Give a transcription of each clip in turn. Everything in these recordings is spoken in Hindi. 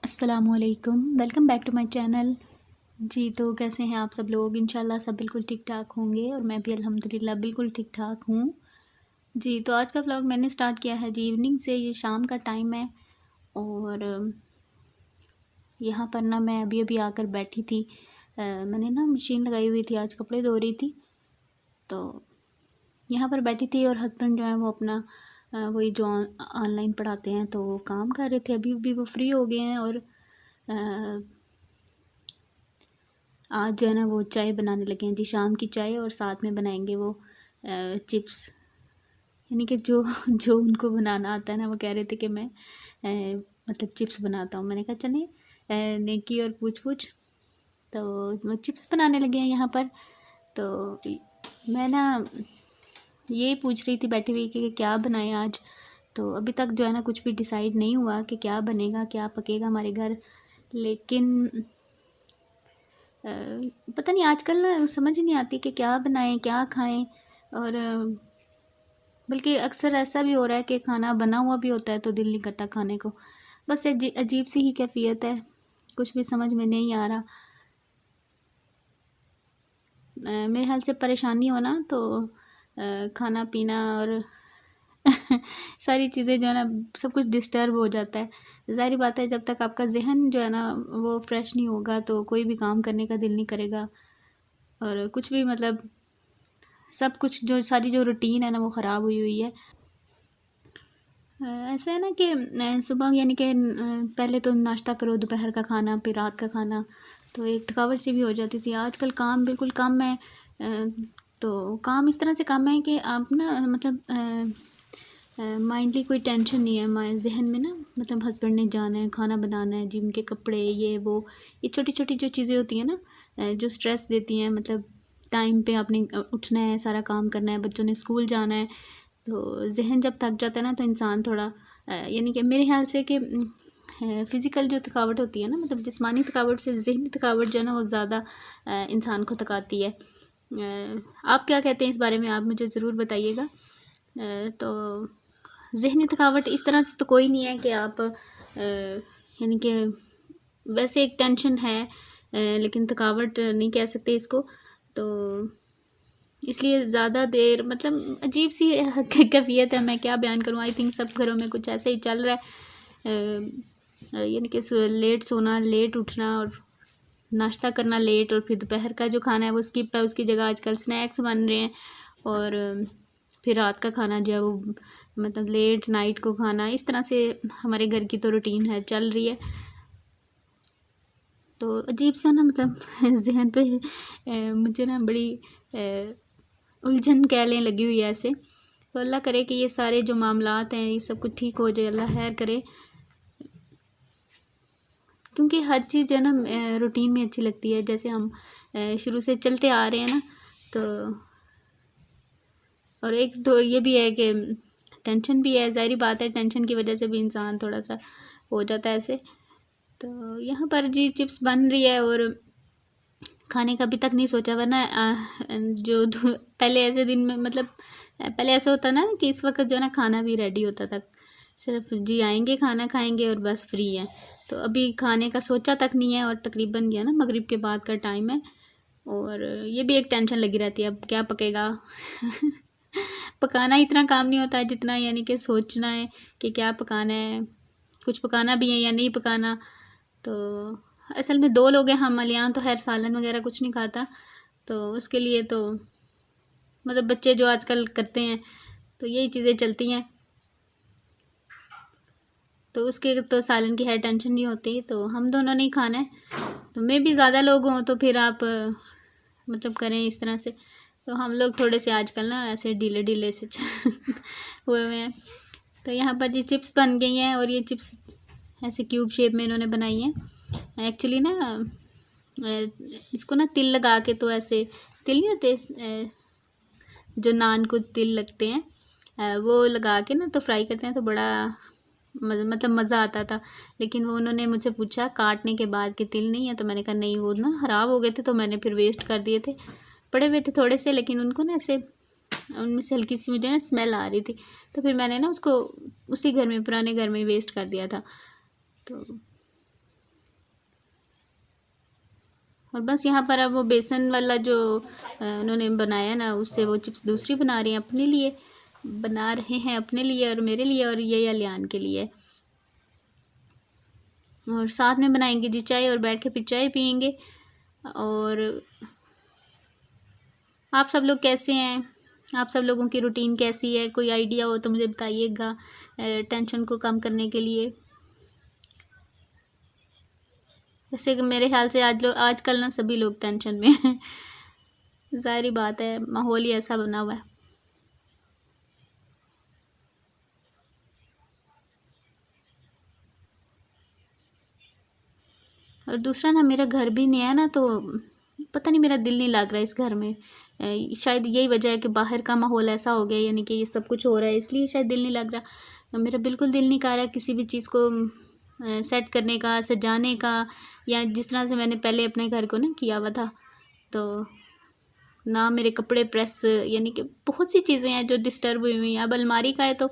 अस्सलामुअलैकुम, welcome back to my channel. जी, तो कैसे हैं आप सब लोग? इंशाल्लाह सब बिल्कुल ठीक ठाक होंगे और मैं भी अल्हम्दुलिल्लाह बिल्कुल ठीक ठाक हूँ। जी, तो आज का व्लॉग मैंने स्टार्ट किया है जी इवनिंग से। ये शाम का टाइम है और यहाँ पर ना मैं अभी अभी आकर बैठी थी। मैंने ना मशीन लगाई हुई थी, आज कपड़े धो रही थी, तो यहाँ पर बैठी थी और हस्बैंड जो है वो अपना वही जो ऑनलाइन पढ़ाते हैं तो वो काम कर रहे थे। अभी भी वो फ्री हो गए हैं और आज जो है ना वो चाय बनाने लगे हैं जी, शाम की चाय, और साथ में बनाएंगे वो चिप्स। यानी कि जो जो उनको बनाना आता है ना, वो कह रहे थे कि मैं मतलब चिप्स बनाता हूँ। मैंने कहा चलिए, नेकी और पूछ पूछ, तो वो चिप्स बनाने लगे हैं यहाँ पर। तो मैं ना ये पूछ रही थी बैठी हुई कि क्या बनाए आज। तो अभी तक जो है ना कुछ भी डिसाइड नहीं हुआ कि क्या बनेगा, क्या पकेगा हमारे घर। लेकिन पता नहीं आजकल ना समझ ही नहीं आती कि क्या बनाएं क्या खाएं। और बल्कि अक्सर ऐसा भी हो रहा है कि खाना बना हुआ भी होता है तो दिल नहीं करता खाने को। बस अजीब सी ही कैफियत है, कुछ भी समझ में नहीं आ रहा। मेरे ख्याल से परेशानी हो ना तो खाना पीना और सारी चीज़ें जो है ना सब कुछ डिस्टर्ब हो जाता है। ज़ाहिर बात है, जब तक आपका जहन जो है ना वो फ्रेश नहीं होगा तो कोई भी काम करने का दिल नहीं करेगा और कुछ भी मतलब सब कुछ जो सारी जो रूटीन है ना वो ख़राब हुई हुई है। ऐसा है ना कि सुबह यानी कि पहले तो नाश्ता करो, दोपहर का खाना, फिर रात का खाना, तो एक थकावट सी भी हो जाती थी। आजकल काम बिल्कुल कम है। तो काम इस तरह से कम है कि आप ना मतलब माइंडली कोई टेंशन नहीं है माइंड जहन में ना। मतलब हस्बैंड ने जाना है, खाना बनाना है, जिम के कपड़े, ये वो, ये छोटी छोटी जो चीज़ें होती हैं ना जो स्ट्रेस देती हैं। मतलब टाइम पे आपने उठना है, सारा काम करना है, बच्चों ने स्कूल जाना है, तो जहन जब थक जाता है ना तो इंसान थोड़ा यानी कि मेरे ख्याल से कि फ़िज़िकल जो थकावट होती है ना, मतलब जिस्मानी थकावट से ज़हनी थकावट जो है ना वो ज़्यादा इंसान को थकाती है। आप क्या कहते हैं इस बारे में? आप मुझे ज़रूर बताइएगा। तो ज़हनी थकावट इस तरह से तो कोई नहीं है कि आप यानी कि वैसे एक टेंशन है, लेकिन थकावट नहीं कह सकते इसको। तो इसलिए ज़्यादा देर मतलब अजीब सी कैफियत है, मैं क्या बयान करूँ। आई थिंक सब घरों में कुछ ऐसे ही चल रहा है। यानी कि लेट सोना, लेट उठना और नाश्ता करना लेट, और फिर दोपहर का जो खाना है वो स्किप है, उसकी जगह आजकल स्नैक्स बन रहे हैं। और फिर रात का खाना जो है वो मतलब लेट नाइट को खाना। इस तरह से हमारे घर की तो रूटीन है, चल रही है। तो अजीब सा ना मतलब जहन पे मुझे ना बड़ी उलझन कह लें लगी हुई है ऐसे। तो अल्लाह करे कि ये सारे जो मामलात हैं ये सब कुछ ठीक हो जाए, अल्लाह खैर करे। क्योंकि हर चीज़ जो है ना रूटीन में अच्छी लगती है, जैसे हम शुरू से चलते आ रहे हैं ना। तो और एक तो ये भी है कि टेंशन भी है, ज़ाहिर बात है, टेंशन की वजह से भी इंसान थोड़ा सा हो जाता है ऐसे। तो यहाँ पर जी चिप्स बन रही है और खाने का अभी तक नहीं सोचा, वरना जो पहले ऐसे दिन में मतलब पहले ऐसा होता ना कि इस वक्त जो है ना खाना भी रेडी होता था, सिर्फ जी आएंगे खाना खाएंगे और बस फ्री हैं। तो अभी खाने का सोचा तक नहीं है और तकरीबन गया ना मगरिब के बाद का टाइम है और ये भी एक टेंशन लगी रहती है, अब क्या पकेगा। पकाना इतना काम नहीं होता है जितना यानी कि सोचना है कि क्या पकाना है, कुछ पकाना भी है या नहीं पकाना। तो असल में 2 लोग हैं हम, मलियान तो खैर सालन वगैरह कुछ नहीं खाता, तो उसके लिए तो मतलब बच्चे जो आजकल करते हैं तो यही चीज़ें चलती हैं। तो उसके तो सालन की खैर टेंशन नहीं होती, तो हम दोनों नहीं खाना है। तो मैं भी ज़्यादा लोग हों तो फिर आप मतलब करें इस तरह से। तो हम लोग थोड़े से आजकल ना ऐसे ढीले ढीले से हुए हुए हैं। तो यहाँ पर जी चिप्स बन गई हैं और ये चिप्स ऐसे क्यूब शेप में इन्होंने बनाई हैं। एक्चुअली ना इसको ना तिल लगा के, तो ऐसे तिल नहीं होते जो नान को तिल लगते हैं, वो लगा के ना तो फ्राई करते हैं तो बड़ा मतलब मज़ा आता था। लेकिन वो उन्होंने मुझसे पूछा काटने के बाद कि तिल नहीं है, तो मैंने कहा नहीं, वो ना ख़राब हो गए थे तो मैंने फिर वेस्ट कर दिए थे। पड़े हुए थे थोड़े से, लेकिन उनको ना ऐसे उनमें से हल्की सी मुझे ना स्मेल आ रही थी, तो फिर मैंने ना उसको उसी घर में, पुराने घर में वेस्ट कर दिया था। तो और बस यहाँ पर अब वो बेसन वाला जो उन्होंने बनाया ना, उससे वो चिप्स दूसरी बना रही हैं अपने लिए, बना रहे हैं अपने लिए और मेरे लिए, और ये अलियान के लिए। और साथ में बनाएंगे जी चाय, और बैठ के फिर चाय पियेंगे। और आप सब लोग कैसे हैं? आप सब लोगों की रूटीन कैसी है? कोई आइडिया हो तो मुझे बताइएगा टेंशन को कम करने के लिए। वैसे मेरे ख्याल से आजकल ना सभी लोग टेंशन में हैं। ज़ाहिर बात है, माहौल ही ऐसा बना हुआ है। और दूसरा ना, मेरा घर भी नया है ना, तो पता नहीं मेरा दिल नहीं लग रहा इस घर में। शायद यही वजह है कि बाहर का माहौल ऐसा हो गया, यानी कि ये सब कुछ हो रहा है, इसलिए शायद दिल नहीं लग रहा। मेरा बिल्कुल दिल नहीं कर रहा किसी भी चीज़ को सेट करने का, सजाने का, या जिस तरह से मैंने पहले अपने घर को ना किया हुआ था। तो ना मेरे कपड़े प्रेस, यानी कि बहुत सी चीज़ें हैं जो डिस्टर्ब हुई हुई हैं। अब अलमारी का है तो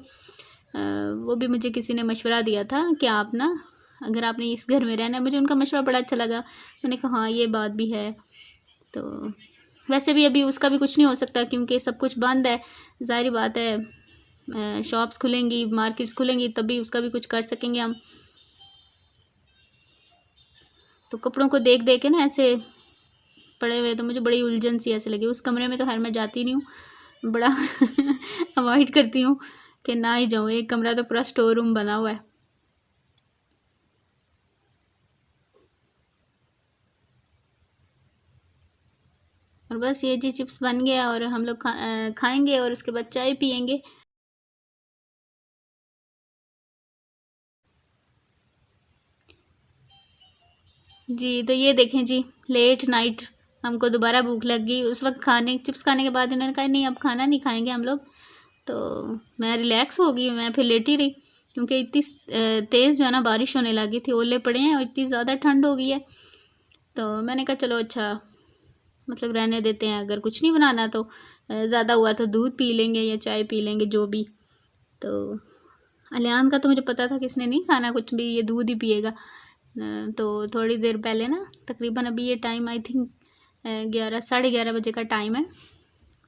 वो भी मुझे किसी ने मशवरा दिया था कि आप ना, अगर आपने इस घर में रहना है, मुझे उनका मशवरा बड़ा अच्छा लगा। मैंने कहा हाँ ये बात भी है। तो वैसे भी अभी उसका भी कुछ नहीं हो सकता क्योंकि सब कुछ बंद है। ज़ाहिर बात है, शॉप्स खुलेंगी, मार्केट्स खुलेंगी, तभी उसका भी कुछ कर सकेंगे हम। तो कपड़ों को देख देख के ना ऐसे पड़े हुए तो मुझे बड़ी उलझन सी ऐसे लगी। उस कमरे में तो खैर मैं जाती नहीं हूँ, बड़ा अवॉइड करती हूँ कि ना ही जाऊँ। एक कमरा तो पूरा स्टोर रूम बना हुआ है। और बस ये जी चिप्स बन गया और हम लोग खाएंगे और उसके बाद चाय पियेंगे। जी तो ये देखें जी, लेट नाइट हमको दोबारा भूख लग गई। उस वक्त चिप्स खाने के बाद इन्होंने कहा नहीं अब खाना नहीं खाएंगे हम लोग। तो मैं रिलैक्स हो गई, मैं फिर लेटी रही क्योंकि इतनी तेज़ जो है ना बारिश होने लगी थी, ओले पड़े हैं और इतनी ज़्यादा ठंड हो गई है। तो मैंने कहा चलो अच्छा, मतलब रहने देते हैं, अगर कुछ नहीं बनाना तो ज़्यादा हुआ तो दूध पी लेंगे या चाय पी लेंगे जो भी। तो अलियान का तो मुझे पता था कि इसने नहीं खाना कुछ भी, ये दूध ही पिएगा। तो थोड़ी देर पहले ना, तकरीबन अभी ये टाइम आई थिंक 11 साढ़े 11 बजे का टाइम है।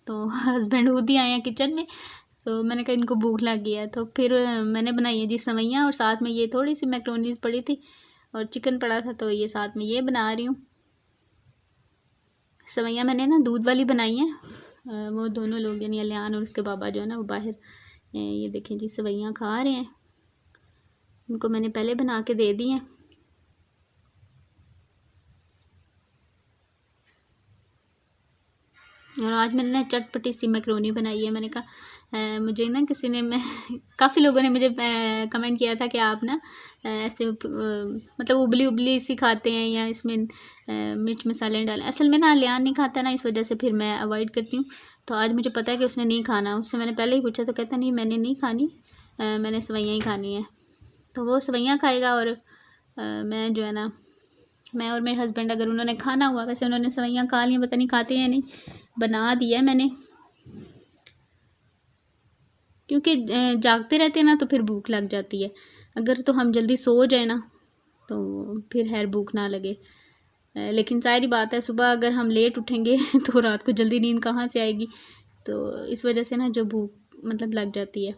तो हस्बैंड खुद ही आए हैं किचन में। तो मैंने कहा इनको भूख लग गई है, तो फिर मैंने बनाई है जी सवैयाँ, और साथ में ये थोड़ी सी मैक्रोनीज पड़ी थी और चिकन पड़ा था, तो ये साथ में ये बना रही हूँ। सवैयाँ मैंने ना दूध वाली बनाई हैं। वो दोनों लोग यानी अलियान और उसके बाबा जो है ना वो बाहर, ये देखें जी सवैयाँ खा रहे हैं। उनको मैंने पहले बना के दे दी हैं। और आज मैंने ना चटपटी सी मैक्रोनी बनाई है। मैंने कहा मुझे ना किसी ने मैं काफ़ी लोगों ने मुझे कमेंट किया था कि आप ना ऐसे मतलब उबली उबली सी खाते हैं या इसमें मिर्च मसाले नहीं डालें। असल में ना अलियान नहीं खाता ना, इस वजह से फिर मैं अवॉइड करती हूँ। तो आज मुझे पता है कि उसने नहीं खाना, उससे मैंने पहले ही पूछा तो कहता नहीं मैंने नहीं खानी, मैंने सवैयाँ ही खानी है। तो वो सवैयाँ खाएगा और मैं जो है ना, मैं और मेरे हस्बैंड अगर उन्होंने खाना हुआ, वैसे उन्होंने सवैयाँ खा ली, पता नहीं खाते हैं नहीं, बना दिया मैंने। क्योंकि जागते रहते हैं ना तो फिर भूख लग जाती है। अगर तो हम जल्दी सो जाए ना तो फिर खैर भूख ना लगे। लेकिन सारी बात है, सुबह अगर हम लेट उठेंगे तो रात को जल्दी नींद कहाँ से आएगी। तो इस वजह से ना जो भूख मतलब लग जाती है।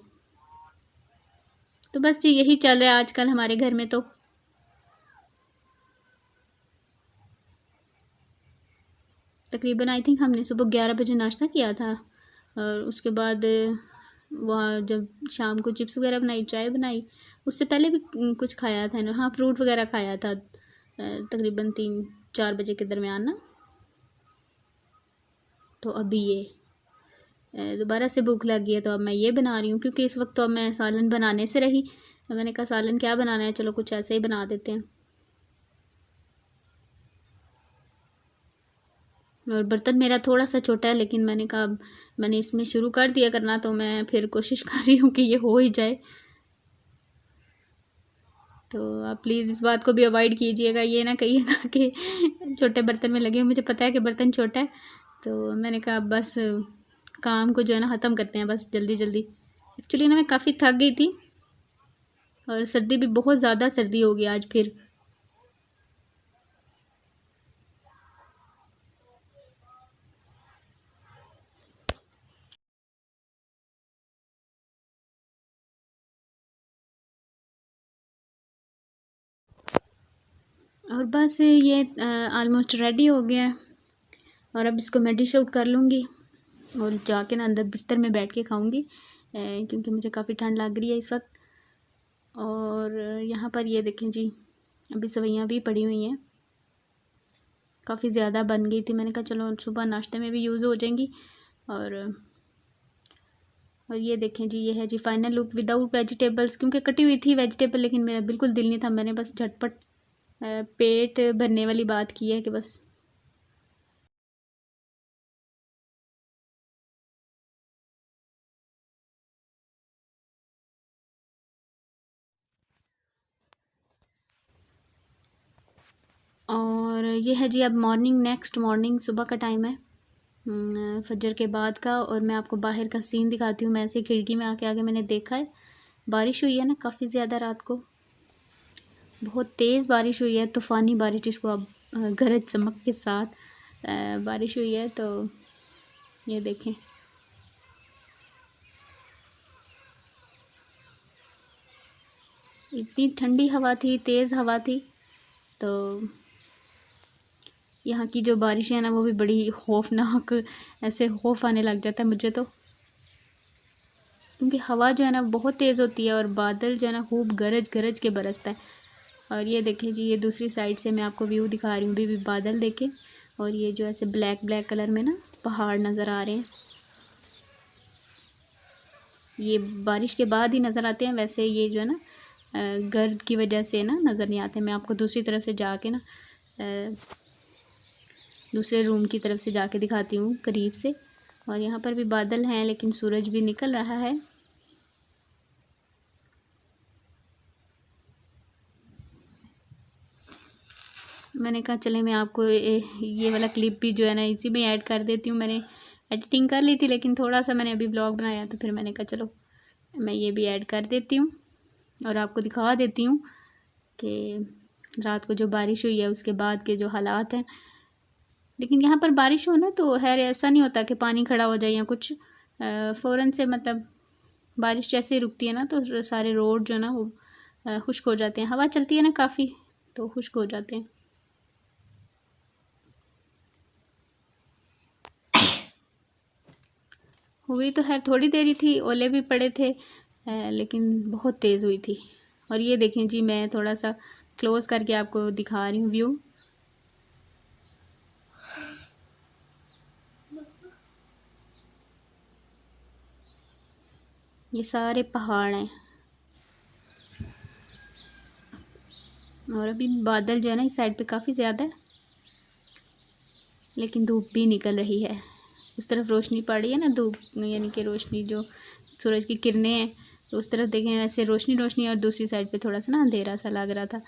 तो बस जी यही चल रहा है आजकल हमारे घर में। तो तकरीबन आई थिंक हमने सुबह 11 बजे नाश्ता किया था, और उसके बाद वहाँ जब शाम को चिप्स वगैरह बनाई, चाय बनाई, उससे पहले भी कुछ खाया था ना, हाँ फ्रूट वगैरह खाया था तकरीबन 3-4 बजे के दरमियान ना। तो अभी ये दोबारा से भूख लग गई है, तो अब मैं ये बना रही हूँ क्योंकि इस वक्त तो अब मैं सालन बनाने से रही। तो मैंने कहा सालन क्या बनाना है, चलो कुछ ऐसे ही बना देते हैं। और बर्तन मेरा थोड़ा सा छोटा है, लेकिन मैंने कहा मैंने इसमें शुरू कर दिया करना, तो मैं फिर कोशिश कर रही हूँ कि ये हो ही जाए। तो आप प्लीज़ इस बात को भी अवॉइड कीजिएगा, ये ना कहिए ना कि छोटे बर्तन में लगे। मुझे पता है कि बर्तन छोटा है, तो मैंने कहा बस काम को जो है ना ख़त्म करते हैं बस जल्दी जल्दी। एक्चुअली ना मैं काफ़ी थक गई थी, और सर्दी भी बहुत ज़्यादा सर्दी हो गई आज फिर। और बस ये ऑलमोस्ट रेडी हो गया है और अब इसको मैं डिश आउट कर लूँगी और जाके ना अंदर बिस्तर में बैठ के खाऊँगी क्योंकि मुझे काफ़ी ठंड लग रही है इस वक्त। और यहाँ पर ये देखें जी, अभी सेवइयाँ भी पड़ी हुई हैं, काफ़ी ज़्यादा बन गई थी। मैंने कहा चलो सुबह नाश्ते में भी यूज़ हो जाएंगी। और ये देखें जी, ये है जी फाइनल लुक विदाउट वेजिटेबल्स, क्योंकि कटी हुई थी वेजिटेबल लेकिन मेरा बिल्कुल दिल नहीं था। मैंने बस झटपट पेट भरने वाली बात की है कि बस। और ये है जी अब मॉर्निंग, नेक्स्ट मॉर्निंग सुबह का टाइम है फजर के बाद का। और मैं आपको बाहर का सीन दिखाती हूँ। मैं ऐसे खिड़की में आके आगे मैंने देखा है, बारिश हुई है ना काफ़ी ज़्यादा रात को, बहुत तेज़ बारिश हुई है, तूफ़ानी बारिश जिसको अब गरज चमक के साथ बारिश हुई है। तो ये देखें, इतनी ठंडी हवा थी, तेज़ हवा थी। तो यहाँ की जो बारिश है ना वो भी बड़ी खौफनाक, ऐसे खौफ आने लग जाता है मुझे तो, क्योंकि हवा जो है ना बहुत तेज़ होती है और बादल जो है ना खूब गरज गरज के बरसता है। और ये देखें जी, ये दूसरी साइड से मैं आपको व्यू दिखा रही हूँ, भी बादल देखें। और ये जो ऐसे ब्लैक ब्लैक कलर में ना पहाड़ नज़र आ रहे हैं, ये बारिश के बाद ही नज़र आते हैं। वैसे ये जो है ना गर्द की वजह से ना नज़र नहीं आते। मैं आपको दूसरी तरफ से जाके ना दूसरे रूम की तरफ से जाके दिखाती हूँ करीब से। और यहाँ पर भी बादल हैं लेकिन सूरज भी निकल रहा है। मैंने कहा चले मैं आपको ये वाला क्लिप भी जो है ना इसी में ऐड कर देती हूँ। मैंने एडिटिंग कर ली थी लेकिन थोड़ा सा मैंने अभी ब्लॉग बनाया तो फिर मैंने कहा चलो मैं ये भी ऐड कर देती हूँ और आपको दिखा देती हूँ कि रात को जो बारिश हुई है उसके बाद के जो हालात हैं। लेकिन यहाँ पर बारिश हो ना तो खैर ऐसा नहीं होता कि पानी खड़ा हो जाए या कुछ, फ़ौरन से मतलब बारिश जैसे ही रुकती है ना तो सारे रोड जो है ना वो खुश्क हो जाते हैं। हवा चलती है ना काफ़ी तो खुश्क हो जाते हैं। हुई तो खैर थोड़ी देरी थी, ओले भी पड़े थे लेकिन बहुत तेज़ हुई थी। और ये देखें जी, मैं थोड़ा सा क्लोज़ करके आपको दिखा रही हूँ व्यू। ये सारे पहाड़ हैं और अभी बादल जो है ना इस साइड पे काफ़ी ज़्यादा है लेकिन धूप भी निकल रही है। उस तरफ रोशनी पड़ रही है ना, धूप यानी कि रोशनी जो सूरज की किरणें हैं तो उस तरफ देखें ऐसे रोशनी रोशनी, और दूसरी साइड पे थोड़ा सा ना अंधेरा सा लग रहा था।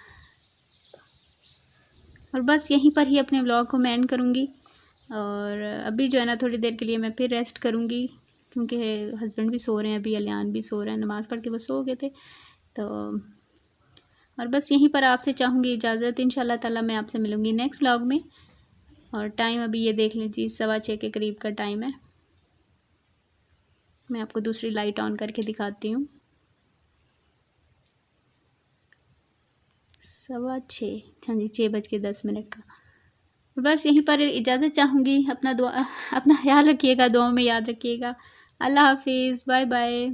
और बस यहीं पर ही अपने व्लॉग को मैं एंड करूँगी। और अभी जो है ना थोड़ी देर के लिए मैं फिर रेस्ट करूँगी क्योंकि हस्बैंड भी सो रहे हैं, अभी अलियान भी सो रहे हैं, नमाज़ पढ़ के वो सो गए थे। तो और बस यहीं पर आपसे चाहूँगी इजाज़त। इंशाल्लाह ताला मैं आपसे मिलूँगी नेक्स्ट व्लॉग में। और टाइम अभी ये देख लीजिए 6:15 के करीब का टाइम है। मैं आपको दूसरी लाइट ऑन करके दिखाती हूँ। 6:15, हाँ जी 6:10 का। बस यहीं पर इजाज़त चाहूँगी। अपना ख्याल रखिएगा, दुआ में याद रखिएगा। अल्लाह हाफिज़, बाय बाय।